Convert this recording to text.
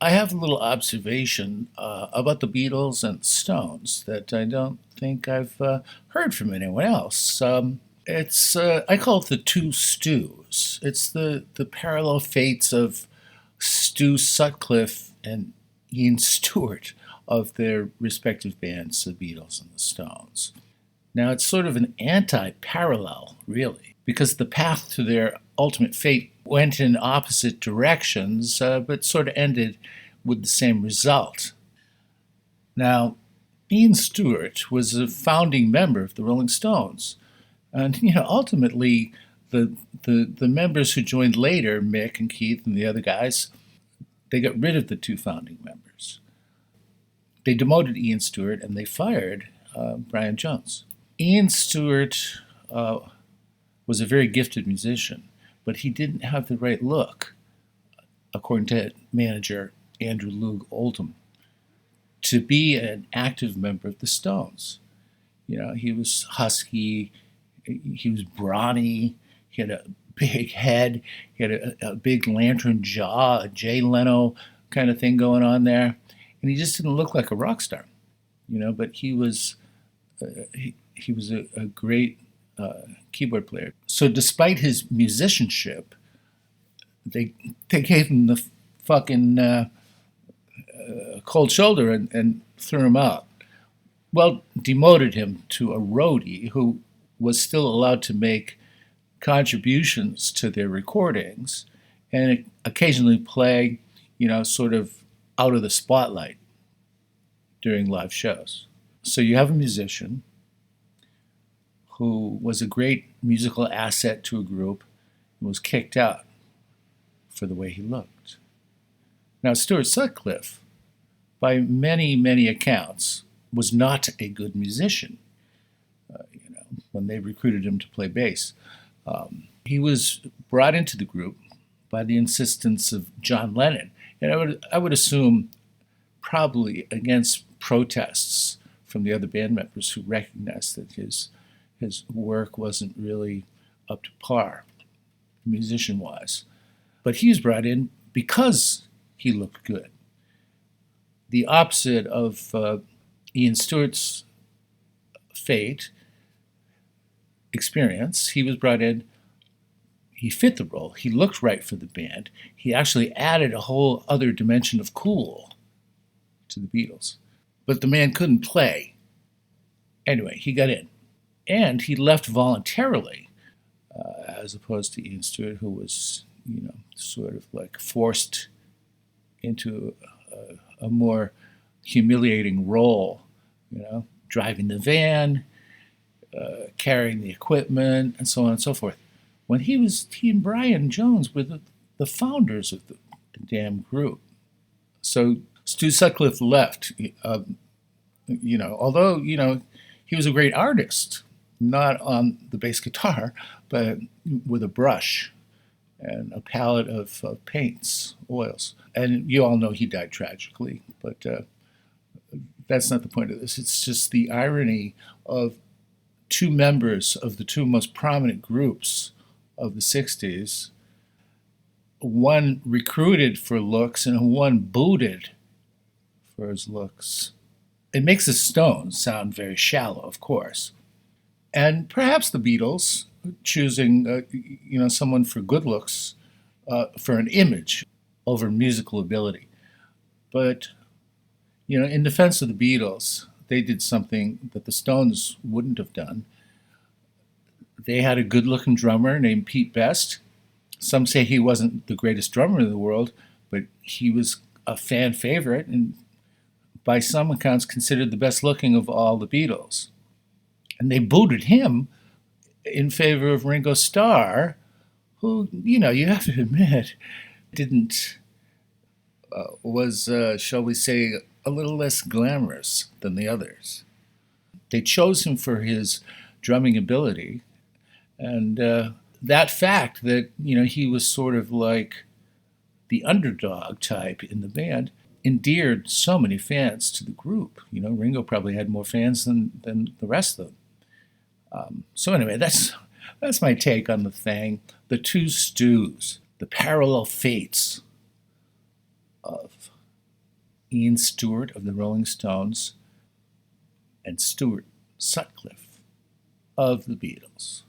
I have a little observation about the Beatles and the Stones that I don't think I've heard from anyone else. It's I call it the two stews. It's the parallel fates of Stu Sutcliffe and Ian Stewart of their respective bands, the Beatles and the Stones. Now, it's sort of an anti-parallel, really, because the path to their ultimate fate went in opposite directions, but sort of ended with the same result. Now, Ian Stewart was a founding member of the Rolling Stones, and ultimately, the members who joined later, Mick and Keith and the other guys, they got rid of the two founding members. They demoted Ian Stewart and they fired Brian Jones. Ian Stewart was a very gifted musician, but he didn't have the right look, according to manager Andrew Loog Oldham, to be an active member of the Stones. He was husky, he was brawny, he had a big head, he had a big lantern jaw, a Jay Leno kind of thing going on there, and he just didn't look like a rock star, but he was a great keyboard player. So despite his musicianship, they gave him the fucking cold shoulder and threw him out. Well, demoted him to a roadie who was still allowed to make contributions to their recordings and occasionally play, sort of out of the spotlight during live shows. So you have a musician who was a great musical asset to a group and was kicked out for the way he looked. Now, Stuart Sutcliffe, by many, many accounts, was not a good musician, when they recruited him to play bass. He was brought into the group by the insistence of John Lennon, and I would assume probably against protests from the other band members who recognized that his work wasn't really up to par, musician-wise. But he was brought in because he looked good. The opposite of Ian Stewart's fate, experience, he was brought in, he fit the role, he looked right for the band, he actually added a whole other dimension of cool to the Beatles. But the man couldn't play. Anyway, he got in. And he left voluntarily, as opposed to Ian Stewart, who was, sort of like forced into a more humiliating role, driving the van, carrying the equipment, and so on and so forth. When he and Brian Jones were the founders of the damn group. So Stu Sutcliffe left, although, he was a great artist, not on the bass guitar, but with a brush and a palette of paints, oils. And you all know he died tragically, but that's not the point of this. It's just the irony of two members of the two most prominent groups of the 60s, one recruited for looks and one booted for his looks. It makes the Stones sound very shallow, of course. And perhaps the Beatles choosing, someone for good looks, for an image over musical ability. But, in defense of the Beatles, they did something that the Stones wouldn't have done. They had a good-looking drummer named Pete Best. Some say he wasn't the greatest drummer in the world, but he was a fan favorite and by some accounts considered the best looking of all the Beatles. And they booted him in favor of Ringo Starr, who, you have to admit, was, shall we say, a little less glamorous than the others. They chose him for his drumming ability, and that fact that, he was sort of like the underdog type in the band endeared so many fans to the group. Ringo probably had more fans than the rest of them. So anyway, that's my take on the thing. The two stews, the parallel fates of Ian Stewart of the Rolling Stones and Stuart Sutcliffe of the Beatles.